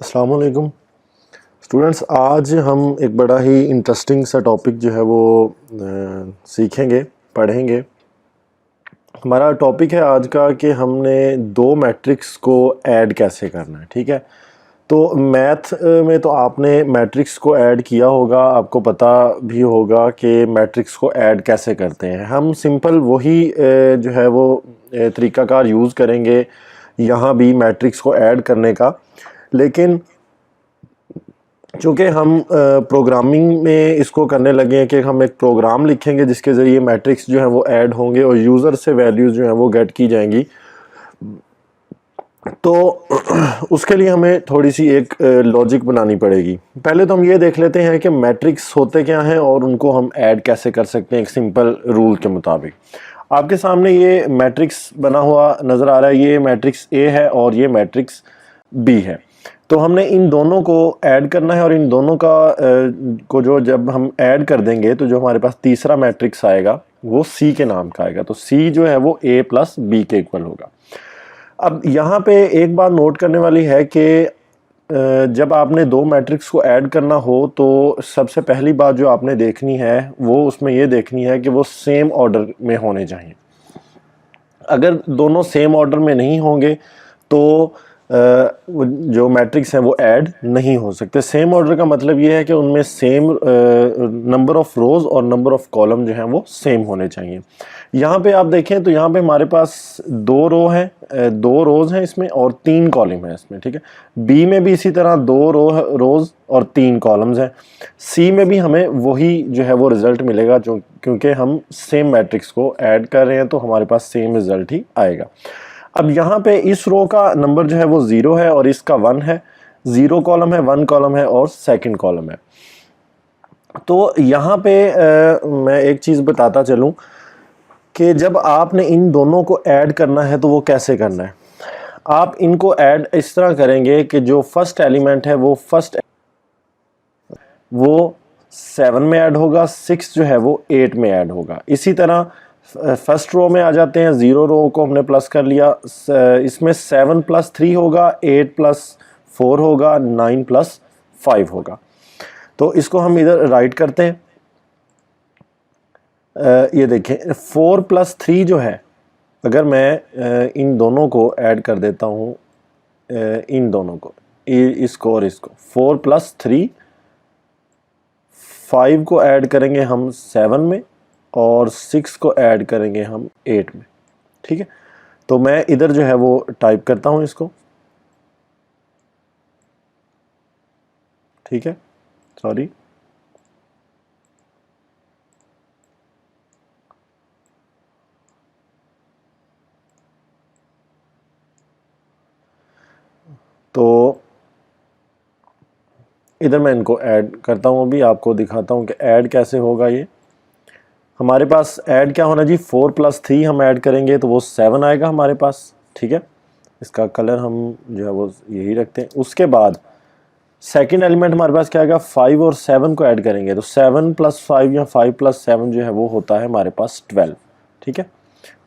अस्सलाम वालेकुम स्टूडेंट्स। आज हम एक बड़ा ही इंटरेस्टिंग सा टॉपिक जो है वो सीखेंगे, पढ़ेंगे। हमारा टॉपिक है आज का कि हमने दो मैट्रिक्स को ऐड कैसे करना है। ठीक है, तो मैथ में तो आपने मैट्रिक्स को ऐड किया होगा, आपको पता भी होगा कि मैट्रिक्स को ऐड कैसे करते हैं। हम सिंपल वही जो है वो तरीक़ाकार यूज़ करेंगे यहाँ भी मैट्रिक्स को ऐड करने का। लेकिन चूँकि हम प्रोग्रामिंग में इसको करने लगे हैं कि हम एक प्रोग्राम लिखेंगे जिसके ज़रिए मैट्रिक्स जो है वो ऐड होंगे और यूज़र से वैल्यूज़ जो हैं वो गेट की जाएंगी, तो उसके लिए हमें थोड़ी सी एक लॉजिक बनानी पड़ेगी। पहले तो हम ये देख लेते हैं कि मैट्रिक्स होते क्या हैं और उनको हम ऐड कैसे कर सकते हैं एक सिंपल रूल के मुताबिक। आपके सामने ये मैट्रिक्स बना हुआ नज़र आ रहा है, ये मैट्रिक्स ए है और ये मैट्रिक्स बी है। तो हमने इन दोनों को ऐड करना है और इन दोनों को जो जब हम ऐड कर देंगे तो जो हमारे पास तीसरा मैट्रिक्स आएगा वो सी के नाम का आएगा। तो सी जो है वो ए प्लस बी के इक्वल होगा। अब यहाँ पे एक बात नोट करने वाली है कि जब आपने दो मैट्रिक्स को ऐड करना हो तो सबसे पहली बात जो आपने देखनी है वो उसमें ये देखनी है कि वो सेम ऑर्डर में होने चाहिए। अगर दोनों सेम ऑर्डर में नहीं होंगे तो जो मैट्रिक्स हैं वो ऐड नहीं हो सकते। सेम ऑर्डर का मतलब ये है कि उनमें सेम नंबर ऑफ रोज़ और नंबर ऑफ कॉलम जो हैं वो सेम होने चाहिए। यहाँ पे आप देखें तो यहाँ पे हमारे पास दो रोज़ हैं इसमें और तीन कॉलम हैं इसमें। ठीक है, बी में भी इसी तरह दो रोज़ और तीन कॉलम्स हैं। सी में भी हमें वही जो है वो रिज़ल्ट मिलेगा जो क्योंकि हम सेम मैट्रिक्स को ऐड कर रहे हैं तो हमारे पास सेम रिज़ल्ट ही आएगा। अब यहाँ पे इस रो का नंबर जो है वो 0 है और इसका 1 है। 0 कॉलम है, 1 कॉलम है और सेकंड कॉलम है। तो यहाँ पे मैं एक चीज़ बताता चलूँ कि जब आपने इन दोनों को ऐड करना है तो वो कैसे करना है। आप इनको ऐड इस तरह करेंगे कि जो फर्स्ट एलिमेंट है वो 7 में ऐड होगा, 6 जो है वो 8 में ऐड होगा। इसी तरह फर्स्ट रो में आ जाते हैं, 0 रो को हमने प्लस कर लिया, इसमें 7 + 3 होगा, 8 + 4 होगा, 9 + 5 होगा। तो इसको हम इधर राइट करते हैं। ये देखें 4 + 3 जो है, अगर मैं इन दोनों को ऐड कर देता हूँ, इन दोनों को, इसको और इसको, 4 + 3, 5 को ऐड करेंगे हम 7 में और 6 को ऐड करेंगे हम 8 में। ठीक है, तो मैं इधर जो है वो टाइप करता हूँ इसको। ठीक है, सॉरी, तो इधर मैं इनको ऐड करता हूँ, अभी आपको दिखाता हूँ कि ऐड कैसे होगा। ये हमारे पास ऐड क्या होना जी, 4 + 3 हम ऐड करेंगे तो वो 7 आएगा हमारे पास। ठीक है, इसका कलर हम जो है वो यही रखते हैं। उसके बाद सेकंड एलिमेंट हमारे पास क्या आएगा, 5 और 7 को ऐड करेंगे तो 7 + 5 या 5 + 7 जो है वो होता है हमारे पास 12। ठीक है,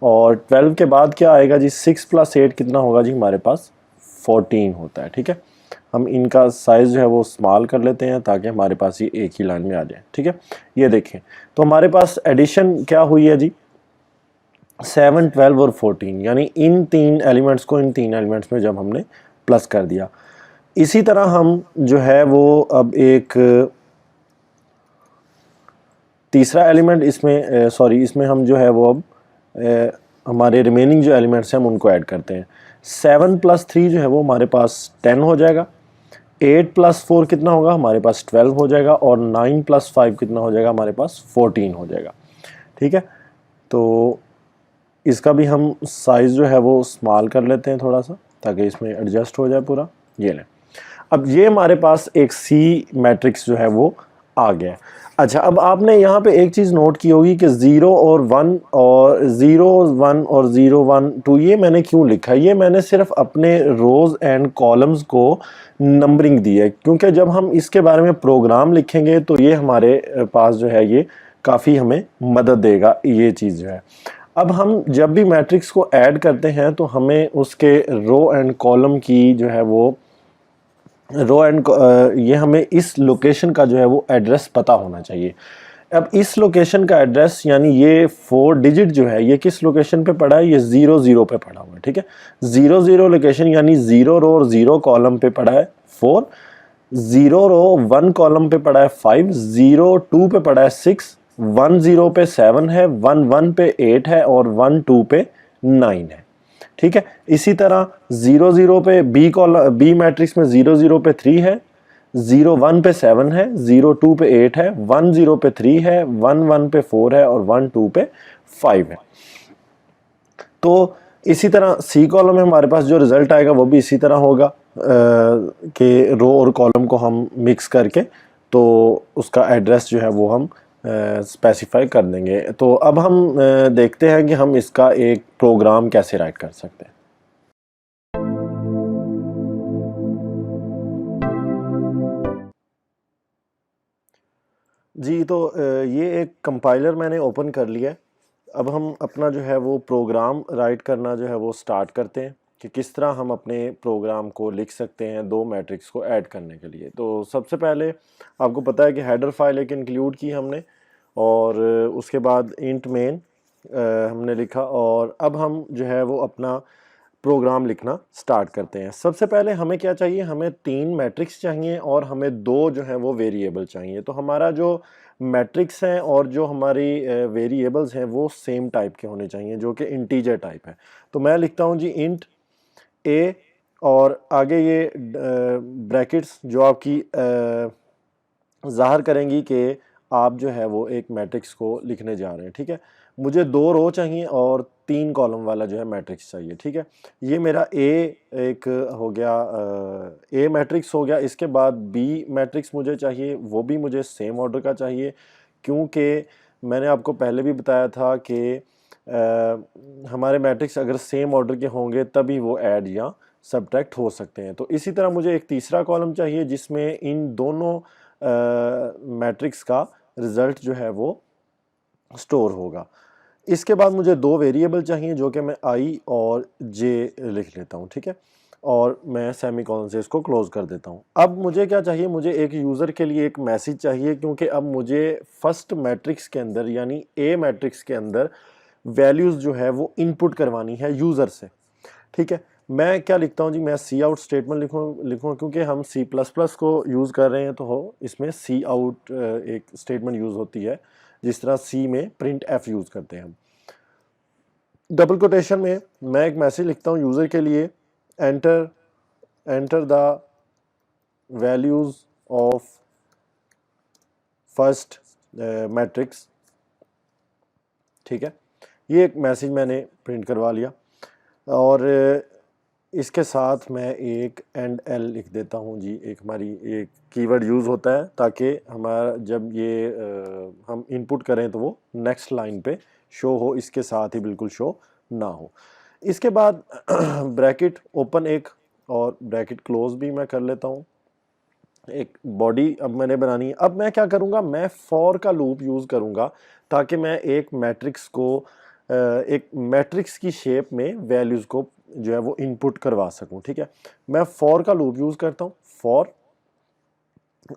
और 12 के बाद क्या आएगा जी, 6 + 8 कितना होगा जी, हमारे पास 14 होता है। ठीक है, हम इनका साइज़ जो है वो स्मॉल कर लेते हैं ताकि हमारे पास ये एक ही लाइन में आ जाए। ठीक है, ये देखें तो हमारे पास एडिशन क्या हुई है जी, 7, 12 और 14, यानी इन तीन एलिमेंट्स को इन तीन एलिमेंट्स में जब हमने प्लस कर दिया। इसी तरह हम जो है वो अब एक तीसरा एलिमेंट इसमें इसमें हम जो है वो अब हमारे रिमेनिंग जो एलिमेंट्स हैं हम उनको ऐड करते हैं। 7 + 3 जो है वो हमारे पास 10 हो जाएगा, 8 + 4 कितना होगा, हमारे पास 12 हो जाएगा, और 9 + 5 कितना हो जाएगा, हमारे पास 14 हो जाएगा। ठीक है, तो इसका भी हम साइज़ जो है वो स्मॉल कर लेते हैं थोड़ा सा ताकि इसमें एडजस्ट हो जाए पूरा। ये लें, अब ये हमारे पास एक सी मैट्रिक्स जो है वो आ गया। अच्छा, अब आपने यहाँ पे एक चीज़ नोट की होगी कि 0 और 1 और 0 1 और 0 1 2 ये मैंने क्यों लिखा है, ये मैंने सिर्फ अपने रोज़ एंड कॉलम्स को नंबरिंग दी है, क्योंकि जब हम इसके बारे में प्रोग्राम लिखेंगे तो ये हमारे पास जो है ये काफ़ी हमें मदद देगा ये चीज़ जो है। अब हम जब भी मैट्रिक्स को ऐड करते हैं तो हमें उसके रो एंड कॉलम की जो है वो रो एंड ये हमें इस लोकेशन का जो है वो एड्रेस पता होना चाहिए। अब इस लोकेशन का एड्रेस यानी ये 4 डिजिट जो है ये किस लोकेशन पे पड़ा है, ये 0 0 पे पड़ा हुआ है, ठीक है। 0 0 लोकेशन यानी 0 रो और 0 कॉलम पे पड़ा है 4, 0 रो 1 कॉलम पे पड़ा है 5, 0 2 पे पड़ा है 6, 1 0 पे 7 है, 1 1 पे 8 है और 1 2 पे 9 है, ठीक है। इसी तरह 0 0 पे बी कॉलम बी मैट्रिक्स में 0 0 पे 3 है, 0 1 पे 7 है, 0 2 पे 8 है, 1 0 पे 3 है, 1 1 पे 4 है और 1 2 पे 5 है। तो इसी तरह सी कॉलम में हमारे पास जो रिजल्ट आएगा वो भी इसी तरह होगा कि रो और कॉलम को हम मिक्स करके तो उसका एड्रेस जो है वो हम स्पेसिफाई कर देंगे। तो अब हम देखते हैं कि हम इसका एक प्रोग्राम कैसे राइट कर सकते हैं। जी, तो ये एक कंपाइलर मैंने ओपन कर लिया है। अब हम अपना जो है वो प्रोग्राम राइट करना जो है वो स्टार्ट करते हैं कि किस तरह हम अपने प्रोग्राम को लिख सकते हैं दो मैट्रिक्स को ऐड करने के लिए। तो सबसे पहले आपको पता है कि हेडर फाइल एक इंक्लूड की हमने और उसके बाद इंट मेन हमने लिखा और अब हम जो है वो अपना प्रोग्राम लिखना स्टार्ट करते हैं। सबसे पहले हमें क्या चाहिए, हमें 3 मैट्रिक्स चाहिए और हमें 2 जो है वो वेरिएबल चाहिए। तो हमारा जो मैट्रिक्स हैं और जो हमारी वेरिएबल्स हैं वो सेम टाइप के होने चाहिए जो कि इंटीजर टाइप है। तो मैं लिखता हूँ जी इंट ए और आगे ये ब्रैकेट्स जो आपकी ज़ाहिर करेंगी कि आप जो है वो एक मैट्रिक्स को लिखने जा रहे हैं, ठीक है। मुझे 2 रो चाहिए और 3 कॉलम वाला जो है मैट्रिक्स चाहिए, ठीक है। ये मेरा ए एक हो गया, ए मैट्रिक्स हो गया। इसके बाद बी मैट्रिक्स मुझे चाहिए, वो भी मुझे सेम ऑर्डर का चाहिए क्योंकि मैंने आपको पहले भी बताया था कि हमारे मैट्रिक्स अगर सेम ऑर्डर के होंगे तभी वो ऐड या सब्ट्रैक्ट हो सकते हैं। तो इसी तरह मुझे एक तीसरा कॉलम चाहिए जिसमें इन दोनों मैट्रिक्स का रिज़ल्ट जो है वो स्टोर होगा। इसके बाद मुझे 2 वेरिएबल चाहिए जो कि मैं आई और जे लिख लेता हूँ, ठीक है। और मैं सेमीकोलन से इसको क्लोज कर देता हूँ। अब मुझे क्या चाहिए, मुझे एक यूज़र के लिए एक मैसेज चाहिए क्योंकि अब मुझे फर्स्ट मैट्रिक्स के अंदर यानी ए मैट्रिक्स के अंदर वैल्यूज़ जो है वो इनपुट करवानी है यूज़र से, ठीक है। मैं क्या लिखता हूँ जी, मैं सी आउट स्टेटमेंट लिखूँ क्योंकि हम सी प्लस प्लस को यूज़ कर रहे हैं तो हो इसमें सी आउट एक स्टेटमेंट यूज़ होती है जिस तरह सी में प्रिंट एफ यूज़ करते हैं हम। डबल कोटेशन में मैं एक मैसेज लिखता हूँ यूज़र के लिए, enter the values of first matrix, ठीक है। ये एक मैसेज मैंने प्रिंट करवा लिया और इसके साथ मैं एक एंड एल लिख देता हूँ जी। एक हमारी एक कीवर्ड यूज़ होता है ताकि हमारा जब ये हम इनपुट करें तो वो नेक्स्ट लाइन पे शो हो, इसके साथ ही बिल्कुल शो ना हो। इसके बाद ब्रैकेट ओपन एक और ब्रैकेट क्लोज भी मैं कर लेता हूँ। एक बॉडी अब मैंने बनानी है। अब मैं क्या करूँगा, मैं फॉर का लूप यूज़ करूँगा ताकि मैं एक मैट्रिक्स को एक मैट्रिक्स की शेप में वैल्यूज़ को जो है वो इनपुट करवा सकूं, ठीक है। मैं फॉर का लूप यूज़ करता हूं, फॉर,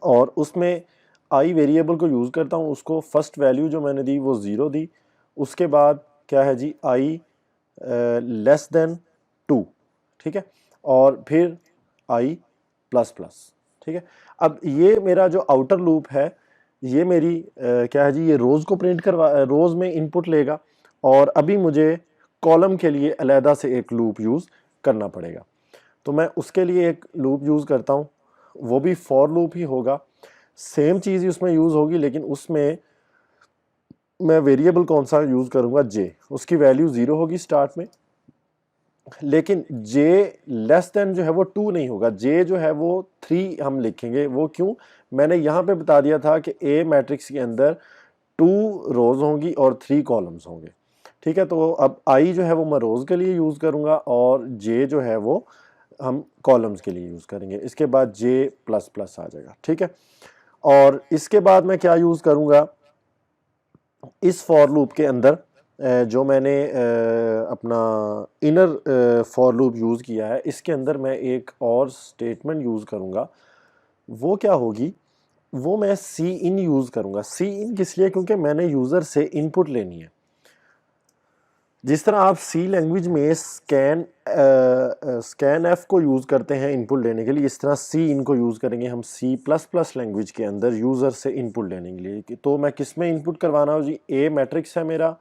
और उसमें आई वेरिएबल को यूज़ करता हूं। उसको फर्स्ट वैल्यू जो मैंने दी वो 0 दी। उसके बाद क्या है जी, आई लेस देन 2, ठीक है, और फिर आई प्लस प्लस, ठीक है। अब ये मेरा जो आउटर लूप है ये मेरी क्या है जी, ये रोज़ को प्रिंट करवा रोज़ में इनपुट लेगा और अभी मुझे कॉलम के लिए अलहदा से एक लूप यूज़ करना पड़ेगा। तो मैं उसके लिए एक लूप यूज़ करता हूँ, वो भी फॉर लूप ही होगा। सेम चीज़ ही उसमें यूज़ होगी लेकिन उसमें मैं वेरिएबल कौन सा यूज़ करूँगा, जे। उसकी वैल्यू 0 होगी स्टार्ट में, लेकिन जे लेस देन जो है वो 2 नहीं होगा, जे जो है वो 3 हम लिखेंगे। वो क्यों, मैंने यहाँ पे बता दिया था कि ए मैट्रिक्स के अंदर 2 रोज़ होंगी और 3 कॉलम्स होंगे, ठीक है। तो अब आई जो है वो मैं रोज़ के लिए यूज़ करूँगा और जे जो है वो हम कॉलम्स के लिए यूज़ करेंगे। इसके बाद जे प्लस प्लस आ जाएगा, ठीक है। और इसके बाद मैं क्या यूज़ करूँगा, इस फॉर लूप के अंदर जो मैंने अपना इनर फॉर लूप यूज़ किया है, इसके अंदर मैं एक और स्टेटमेंट यूज़ करूँगा। वो क्या होगी, वो मैं सी इन यूज़ करूँगा। सी इन किस लिए, क्योंकि मैंने यूज़र से इनपुट लेनी है। जिस तरह आप सी लैंग्वेज में स्कैन एफ को यूज़ करते हैं इनपुट लेने के लिए, इस तरह सी इन को यूज़ करेंगे हम सी प्लस प्लस लैंग्वेज के अंदर यूज़र से इनपुट लेने के लिए। तो मैं किस में इनपुट करवाना हो जी, ए मैट्रिक्स है मेरा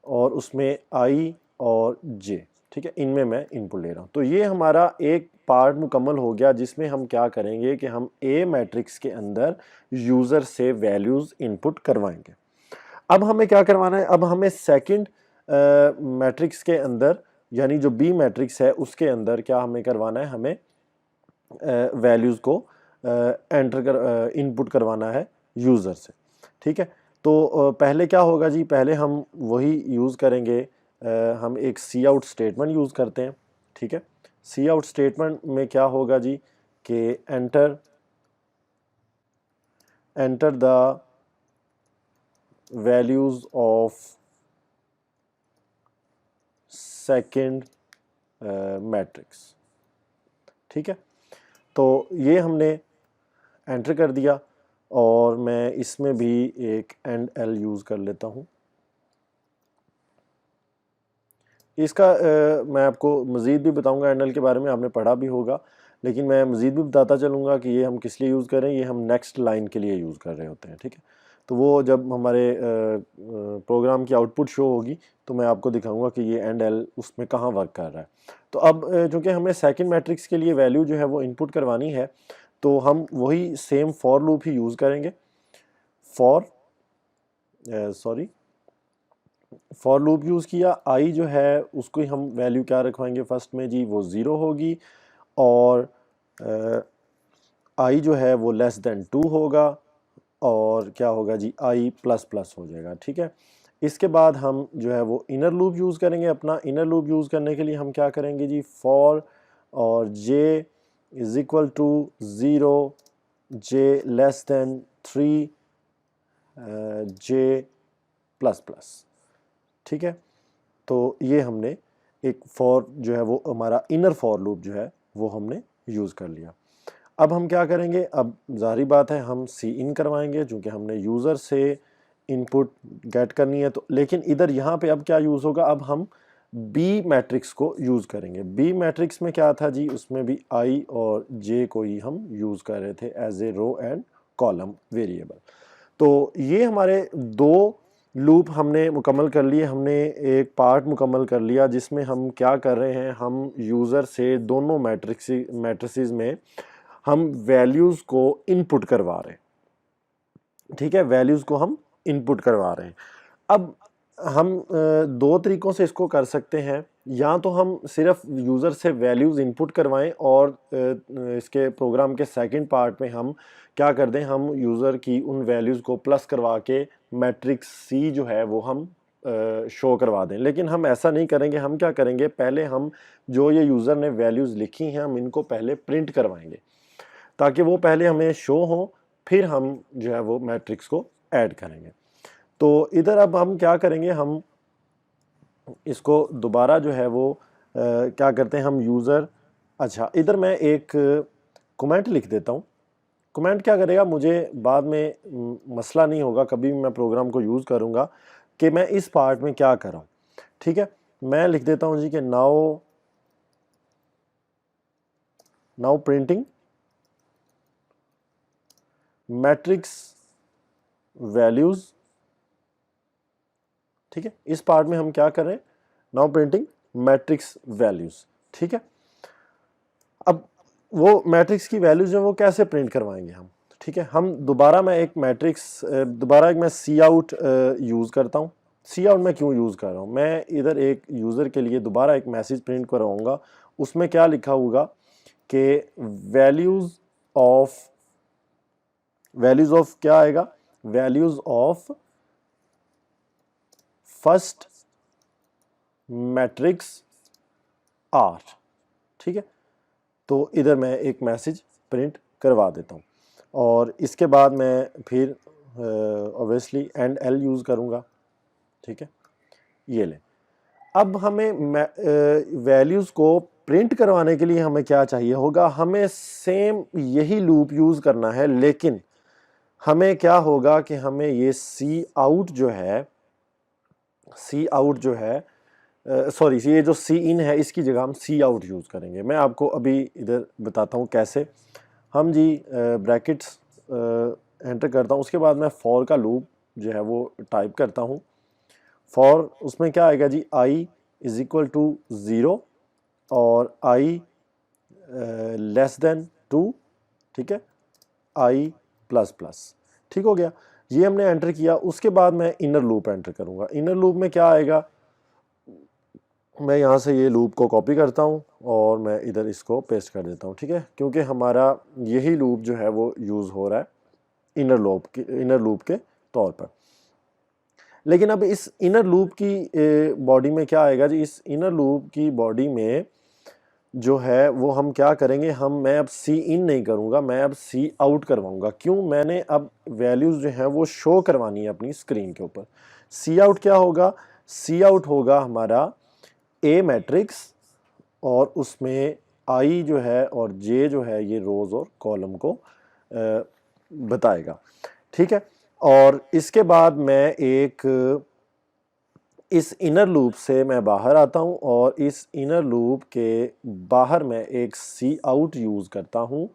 और उसमें आई और जे, ठीक है, इनमें मैं इनपुट ले रहा हूँ। तो ये हमारा एक पार्ट मुकम्मल हो गया, जिसमें हम क्या करेंगे कि हम ए मैट्रिक्स के अंदर यूज़र से वैल्यूज़ इनपुट करवाएंगे। अब हमें क्या करवाना है, अब हमें सेकंड मैट्रिक्स के अंदर, यानी जो बी मैट्रिक्स है उसके अंदर क्या हमें करवाना है, हमें वैल्यूज़ को एंटर कर इनपुट करवाना है यूज़र से, ठीक है। तो पहले क्या होगा जी, पहले हम वही यूज़ करेंगे, हम एक सी आउट स्टेटमेंट यूज़ करते हैं, ठीक है। सी आउट स्टेटमेंट में क्या होगा जी कि enter the values of second matrix, ठीक है। तो ये हमने एंटर कर दिया और मैं इसमें भी एक एंड एल यूज़ कर लेता हूँ। इसका मैं आपको मज़ीद भी बताऊंगा, एंड एल के बारे में आपने पढ़ा भी होगा, लेकिन मैं मज़ीद भी बताता चलूँगा कि ये हम किस लिए यूज़ करें। ये हम नेक्स्ट लाइन के लिए यूज़ कर रहे होते हैं, ठीक है। तो वो जब हमारे प्रोग्राम की आउटपुट शो होगी तो मैं आपको दिखाऊंगा कि ये एंड एल उसमें कहाँ वर्क कर रहा है। तो अब चूँकि हमें सेकंड मैट्रिक्स के लिए वैल्यू जो है वो इनपुट करवानी है, तो हम वही same for loop he use करेंगे। फॉर लूप यूज़ किया, आई जो है उसको हम वैल्यू क्या रखवाएंगे फर्स्ट में जी, वो 0 होगी, और आई जो है वो लेस देन 2 होगा, और क्या होगा जी, आई प्लस प्लस हो जाएगा, ठीक है। इसके बाद हम जो है वो इनर लूप यूज़ करेंगे। अपना इनर लूप यूज़ करने के लिए हम क्या करेंगे जी, फॉर और j is equal to 0, j less than 3, j plus plus, ठीक है। तो ये हमने एक फॉर जो है वो हमारा इनर फॉर लूप जो है वो हमने यूज़ कर लिया। अब हम क्या करेंगे, अब जाहिर बात है हम सी इन करवाएंगे, क्योंकि हमने यूज़र से इनपुट गेट करनी है। तो लेकिन इधर यहाँ पे अब क्या यूज़ होगा, अब हम बी मैट्रिक्स को यूज़ करेंगे। बी मैट्रिक्स में क्या था जी, उसमें भी आई और जे को ही हम यूज़ कर रहे थे as a row and column variable. तो ये हमारे दो लूप हमने मुकम्मल कर लिए। हमने एक पार्ट मुकम्मल कर लिया जिसमें हम क्या कर रहे हैं, हम यूज़र से दोनों मैट्रिसेस में हम वैल्यूज़ को इनपुट करवा रहे हैं, ठीक है, वैल्यूज़ को हम इनपुट करवा रहे हैं। अब हम दो तरीक़ों से इसको कर सकते हैं, या तो हम सिर्फ यूज़र से वैल्यूज़ इनपुट करवाएं और इसके प्रोग्राम के सेकंड पार्ट में हम क्या कर दें, हम यूज़र की उन वैल्यूज़ को प्लस करवा के मैट्रिक्स सी जो है वो हम शो करवा दें। लेकिन हम ऐसा नहीं करेंगे। हम क्या करेंगे, पहले हम जो ये यूज़र ने वैल्यूज़ लिखी हैं हम इनको पहले प्रिंट करवाएंगे, ताकि वो पहले हमें शो हो, फिर हम जो है वो मैट्रिक्स को ऐड करेंगे। तो इधर अब हम क्या करेंगे, हम इसको दोबारा जो है वो क्या करते हैं, हम यूज़र, अच्छा इधर मैं एक कमेंट लिख देता हूँ। कमेंट क्या करेगा, मुझे बाद में मसला नहीं होगा, कभी भी मैं प्रोग्राम को यूज़ करूँगा कि मैं इस पार्ट में क्या कर रहा हूँ, ठीक है। मैं लिख देता हूँ जी कि नाउ प्रिंटिंग मैट्रिक्स वैल्यूज़, ठीक है। इस पार्ट में हम क्या कर रहे हैं, नाउ प्रिंटिंग मैट्रिक्स वैल्यूज़, ठीक है। अब वो मैट्रिक्स की वैल्यूज़ हैं वो कैसे प्रिंट करवाएंगे हम, ठीक है। हम दोबारा मैं एक सी आउट यूज़ करता हूँ। सी आउट मैं क्यों यूज़ कर रहा हूँ, मैं इधर एक यूज़र के लिए दोबारा एक मैसेज प्रिंट करवाऊँगा। उसमें क्या लिखा होगा कि वैल्यूज़ ऑफ क्या आएगा, values of first matrix are, ठीक है। तो इधर मैं एक मैसेज प्रिंट करवा देता हूँ और इसके बाद मैं फिर ऑब्वियसली एंड एल यूज़ करूँगा, ठीक है। ये लें। अब हमें वैल्यूज़ को प्रिंट करवाने के लिए हमें क्या चाहिए होगा, हमें सेम यही लूप यूज़ करना है, लेकिन हमें क्या होगा कि हमें ये सी आउट जो है, सॉरी ये जो सी इन है इसकी जगह हम सी आउट यूज़ करेंगे। मैं आपको अभी इधर बताता हूँ कैसे। हम जी ब्रैकेट्स एंटर करता हूँ, उसके बाद मैं फॉर का लूप जो है वो टाइप करता हूँ। फॉर उसमें क्या आएगा जी, i इज इक्वल टू 0 और i लेस देन 2, ठीक है, i प्लस प्लस, ठीक हो गया। ये हमने एंटर किया। उसके बाद मैं इनर लूप एंटर करूँगा। इनर लूप में क्या आएगा, मैं यहाँ से ये लूप को कॉपी करता हूँ और मैं इधर इसको पेस्ट कर देता हूँ, ठीक है, क्योंकि हमारा यही लूप जो है वो यूज़ हो रहा है इनर लूप के तौर पर। लेकिन अब इस इनर लूप की बॉडी में क्या आएगा जी, इस इनर लूप की बॉडी में जो है वो हम क्या करेंगे, मैं अब सी इन नहीं करूँगा, मैं अब सी आउट करवाऊँगा। क्यों, मैंने अब वैल्यूज़ जो हैं वो शो करवानी है अपनी स्क्रीन के ऊपर। सी आउट क्या होगा, सी आउट होगा हमारा ए मैट्रिक्स और उसमें आई जो है और जे जो है ये रोज़ और कॉलम को बताएगा, ठीक है। और इसके बाद मैं इस इनर लूप से मैं बाहर आता हूँ और इस इनर लूप के बाहर मैं एक सी आउट यूज़ करता हूँ,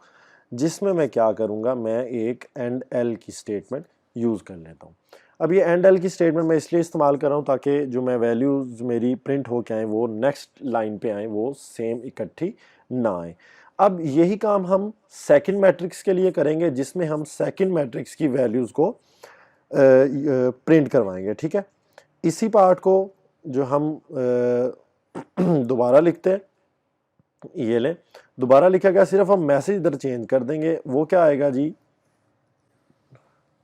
जिसमें मैं क्या करूँगा, मैं एक एंड एल की स्टेटमेंट यूज़ कर लेता हूँ। अब ये एंड एल की स्टेटमेंट मैं इसलिए इस्तेमाल कर रहा हूँ ताकि जो मैं वैल्यूज़ मेरी प्रिंट हो के आएँ वो नेक्स्ट लाइन पे आएँ, वो सेम इकट्ठी ना आए। अब यही काम हम सेकंड मैट्रिक्स के लिए करेंगे, जिसमें हम सेकंड मैट्रिक्स की वैल्यूज़ को प्रिंट करवाएंगे, ठीक है। इसी पार्ट को जो हम दोबारा लिखते हैं, ये लें, दोबारा लिखा गया, सिर्फ हम मैसेज इधर चेंज कर देंगे। वो क्या आएगा जी,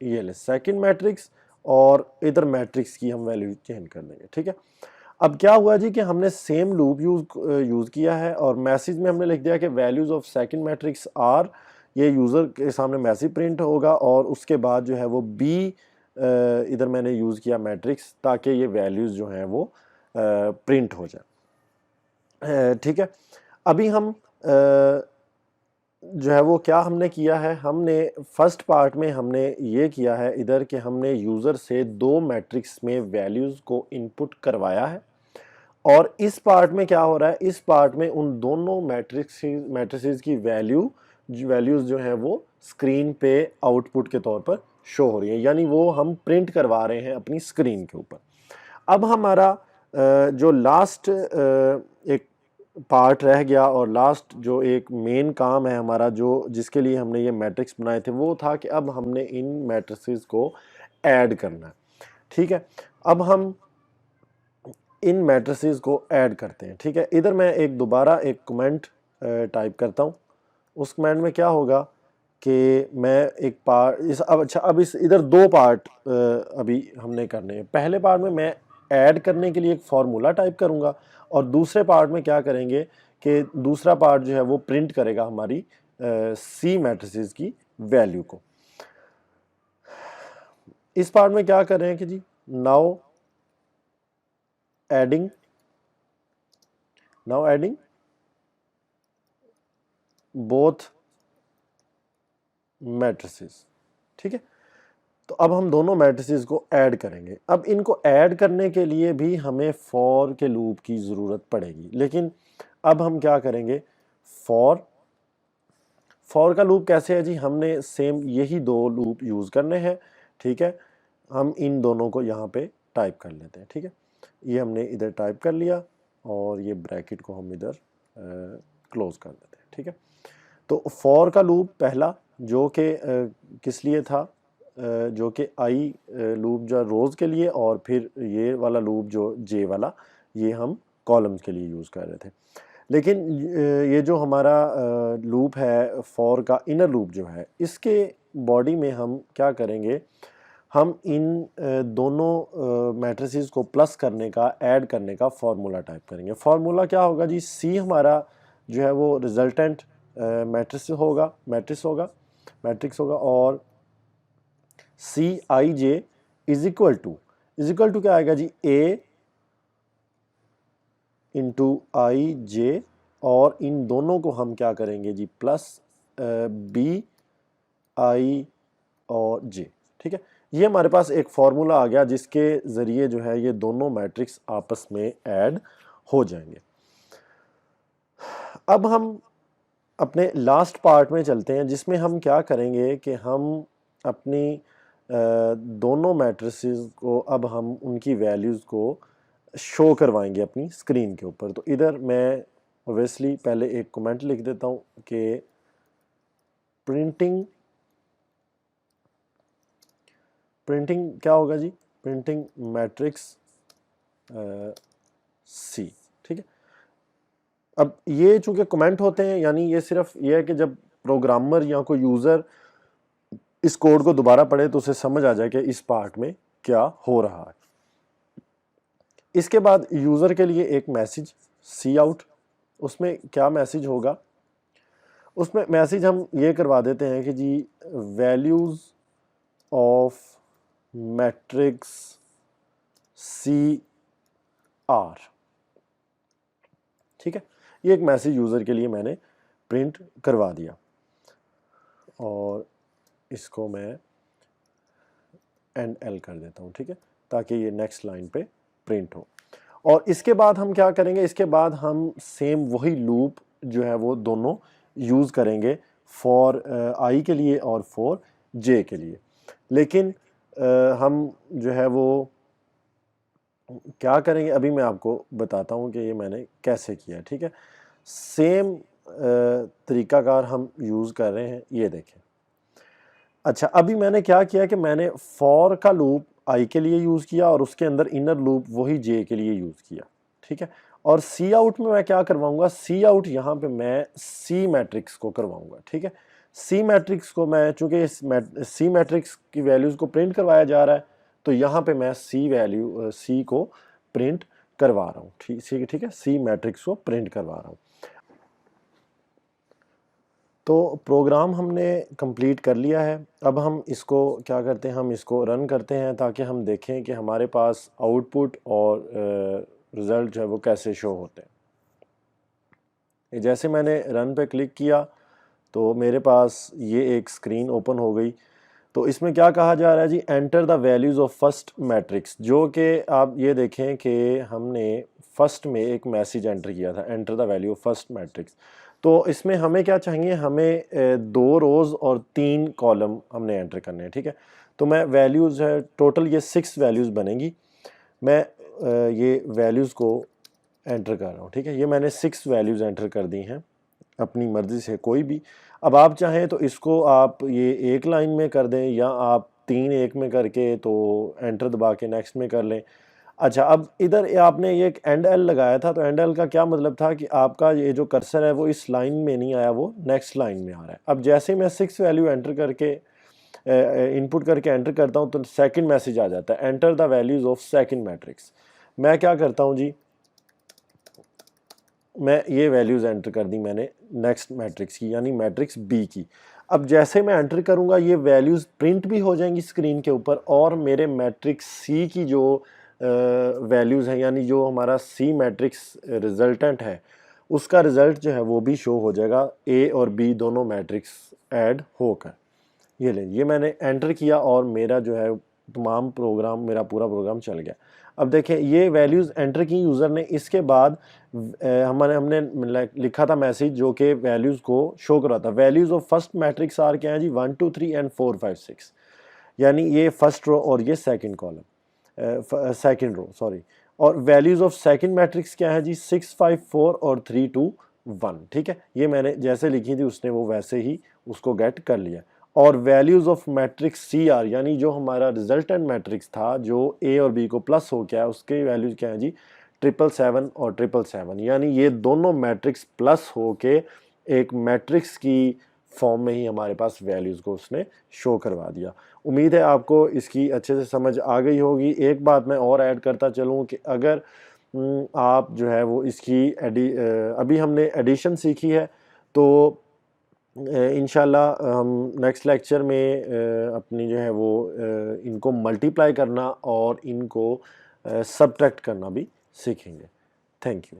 ये ले सेकंड मैट्रिक्स और इधर मैट्रिक्स की हम वैल्यू चेंज कर देंगे, ठीक है। अब क्या हुआ जी कि हमने सेम लूप यूज़ किया है और मैसेज में हमने लिख दिया कि values of second matrix are, ये यूज़र के सामने मैसेज प्रिंट होगा और उसके बाद जो है वो बी इधर मैंने यूज़ किया मैट्रिक्स, ताकि ये वैल्यूज़ जो हैं वो प्रिंट हो जाए, ठीक है। अभी हम जो है वो क्या हमने किया है, हमने फर्स्ट पार्ट में हमने ये किया है इधर कि हमने यूज़र से दो मैट्रिक्स में वैल्यूज़ को इनपुट करवाया है। और इस पार्ट में क्या हो रहा है, इस पार्ट में उन दोनों मैट्रिसेस की वैल्यूज़ जो हैं वो स्क्रीन पे आउटपुट के तौर पर शो हो रही है, यानी वो हम प्रिंट करवा रहे हैं अपनी स्क्रीन के ऊपर। अब हमारा जो लास्ट एक पार्ट रह गया और लास्ट जो एक मेन काम है हमारा, जो जिसके लिए हमने ये मैट्रिक्स बनाए थे, वो था कि अब हमने इन मैट्रिसेस को ऐड करना है, ठीक है। अब हम इन मैट्रिसेस को ऐड करते हैं, ठीक है। इधर मैं दोबारा एक कमेंट टाइप करता हूँ। उस कमेंट में क्या होगा कि मैं एक पार्ट अब इस इधर दो पार्ट अभी हमने करने हैं। पहले पार्ट में मैं ऐड करने के लिए एक फार्मूला टाइप करूँगा और दूसरे पार्ट में क्या करेंगे कि दूसरा पार्ट जो है वो प्रिंट करेगा हमारी सी मैट्रिसेस की वैल्यू को। इस पार्ट में क्या कर रहे हैं कि जी नाउ एडिंग बोथ मैट्रिसेस, ठीक है। तो अब हम दोनों मैट्रिसेस को ऐड करेंगे। अब इनको ऐड करने के लिए भी हमें फॉर के लूप की ज़रूरत पड़ेगी, लेकिन अब हम क्या करेंगे, फॉर का लूप कैसे है जी, हमने सेम यही दो लूप यूज़ करने हैं, ठीक है। हम इन दोनों को यहाँ पे टाइप कर लेते हैं, ठीक है। ये हमने इधर टाइप कर लिया और ये ब्रैकेट को हम इधर क्लोज कर देते हैं, ठीक है। तो फॉर का लूप पहला जो कि किस लिए था, जो कि आई लूप जो रोज़ के लिए, और फिर ये वाला लूप जो जे वाला, ये हम कॉलम्स के लिए यूज़ कर रहे थे। लेकिन ये जो हमारा लूप है फॉर का इनर लूप जो है, इसके बॉडी में हम क्या करेंगे, हम इन दोनों मैट्रिसेस को प्लस करने का, ऐड करने का फार्मूला टाइप करेंगे। फार्मूला क्या होगा जी, सी हमारा जो है वो रिजल्टेंट मैट्रिक्स होगा और सी आई जे इज इक्वल टू क्या आएगा जी, ए इंटू आई जे, और इन दोनों को हम क्या करेंगे जी, प्लस बी आई और जे। ठीक है, ये हमारे पास एक फॉर्मूला आ गया जिसके ज़रिए जो है ये दोनों मैट्रिक्स आपस में ऐड हो जाएंगे। अब हम अपने लास्ट पार्ट में चलते हैं जिसमें हम क्या करेंगे कि हम अपनी दोनों मैट्रिसेस को अब हम उनकी वैल्यूज़ को शो करवाएंगे अपनी स्क्रीन के ऊपर। तो इधर मैं ओबियसली पहले एक कमेंट लिख देता हूँ कि प्रिंटिंग क्या होगा जी, प्रिंटिंग मैट्रिक्स सी। ठीक है, अब ये चूंकि कमेंट होते हैं, यानी ये सिर्फ ये है कि जब प्रोग्रामर या कोई यूज़र इस कोड को दोबारा पढ़े तो उसे समझ आ जाए कि इस पार्ट में क्या हो रहा है। इसके बाद यूज़र के लिए एक मैसेज सी आउट, उसमें क्या मैसेज होगा, उसमें मैसेज हम ये करवा देते हैं कि जी values of matrix C are. ठीक है, ये एक मैसेज यूज़र के लिए मैंने प्रिंट करवा दिया, और इसको मैं एंड एल कर देता हूँ। ठीक है, ताकि ये नेक्स्ट लाइन पे प्रिंट हो। और इसके बाद हम क्या करेंगे, इसके बाद हम सेम वही लूप जो है वो दोनों यूज़ करेंगे फॉर आई के लिए और फॉर जे के लिए। लेकिन हम जो है वो क्या करेंगे अभी मैं आपको बताता हूँ कि ये मैंने कैसे किया। ठीक है, सेम तरीकाकार हम यूज़ कर रहे हैं, ये देखें। अच्छा, अभी मैंने क्या किया कि मैंने फॉर का लूप आई के लिए यूज़ किया और उसके अंदर इनर लूप वही जे के लिए यूज़ किया। ठीक है, और सी आउट में मैं क्या करवाऊंगा, सी आउट यहाँ पे मैं सी मैट्रिक्स को करवाऊंगा। ठीक है, सी मैट्रिक्स को मैं, चूंकि सी मैट्रिक्स की वैल्यूज़ को प्रिंट करवाया जा रहा है, तो यहाँ पे मैं सी को प्रिंट करवा रहा हूँ। ठीक है, सी मैट्रिक्स को प्रिंट करवा रहा हूँ। तो प्रोग्राम हमने कंप्लीट कर लिया है। अब हम इसको क्या करते हैं, हम इसको रन करते हैं ताकि हम देखें कि हमारे पास आउटपुट और रिज़ल्ट जो है वो कैसे शो होते हैं। जैसे मैंने रन पे क्लिक किया तो मेरे पास ये एक स्क्रीन ओपन हो गई। तो इसमें क्या कहा जा रहा है जी, enter the values of first matrix, जो कि आप ये देखें कि हमने फर्स्ट में एक मैसेज एंटर किया था, enter the value of first matrix. तो इसमें हमें क्या चाहिए, हमें 2 रोज़ और 3 कॉलम हमने एंटर करने हैं। ठीक है, तो मैं वैल्यूज़ है टोटल ये 6 वैल्यूज़ बनेंगी। मैं ये वैल्यूज़ को एंटर कर रहा हूँ। ठीक है, ये मैंने 6 वैल्यूज़ एंटर कर दी हैं अपनी मर्ज़ी से कोई भी। अब आप चाहें तो इसको आप ये एक लाइन में कर दें, या आप 3 एक में करके तो एंटर दबा के नेक्स्ट में कर लें। अच्छा, अब इधर आपने ये एक एंड एल लगाया था, तो एंड एल का क्या मतलब था कि आपका ये जो कर्सर है वो इस लाइन में नहीं आया, वो नेक्स्ट लाइन में आ रहा है। अब जैसे मैं 6 वैल्यू एंटर करके इनपुट करके एंटर करता हूँ तो सेकंड मैसेज आ जाता है, enter the values of second matrix. मैं क्या करता हूँ जी, मैं ये वैल्यूज़ एंटर कर दी मैंने नेक्स्ट मैट्रिक्स की, यानी मैट्रिक्स बी की। अब जैसे मैं एंटर करूँगा ये वैल्यूज़ प्रिंट भी हो जाएंगी स्क्रीन के ऊपर, और मेरे मैट्रिक्स सी की जो वैल्यूज़ हैं, यानी जो हमारा सी मैट्रिक्स रिजल्टेंट है उसका रिज़ल्ट जो है वो भी शो हो जाएगा, ए और बी दोनों मैट्रिक्स ऐड होकर। ये ले, ये मैंने एंटर किया और मेरा जो है तमाम प्रोग्राम, मेरा पूरा प्रोग्राम चल गया। अब देखें ये वैल्यूज़ एंटर की यूज़र ने, इसके बाद हमने लिखा था मैसेज जो कि वैल्यूज़ को शो करा था। Values of first matrix are क्या है जी, 1 2 3 एंड 4 5 6, यानी ये फर्स्ट रो और ये second column, second row sorry. और वैल्यूज़ ऑफ सेकंड मैट्रिक्स क्या है जी, 6 5 4 और 3 2 1। ठीक है, ये मैंने जैसे लिखी थी उसने वो वैसे ही उसको गेट कर लिया। और values of matrix C are, यानी जो हमारा रिजल्टेंट मैट्रिक्स था जो ए और बी को प्लस हो गया, उसके वैल्यूज़ क्या है जी, 777 और 777, यानी ये दोनों मैट्रिक्स प्लस हो के एक मैट्रिक्स की फॉर्म में ही हमारे पास वैल्यूज़ को उसने शो करवा दिया। उम्मीद है आपको इसकी अच्छे से समझ आ गई होगी। एक बात मैं और ऐड करता चलूँ कि अगर आप जो है वो इसकी अभी हमने एडिशन सीखी है, तो इंशाल्लाह हम नेक्स्ट लेक्चर में अपनी जो है वो इनको मल्टीप्लाई करना और इनको सब्ट्रैक्ट करना भी सीखेंगे। Thank you.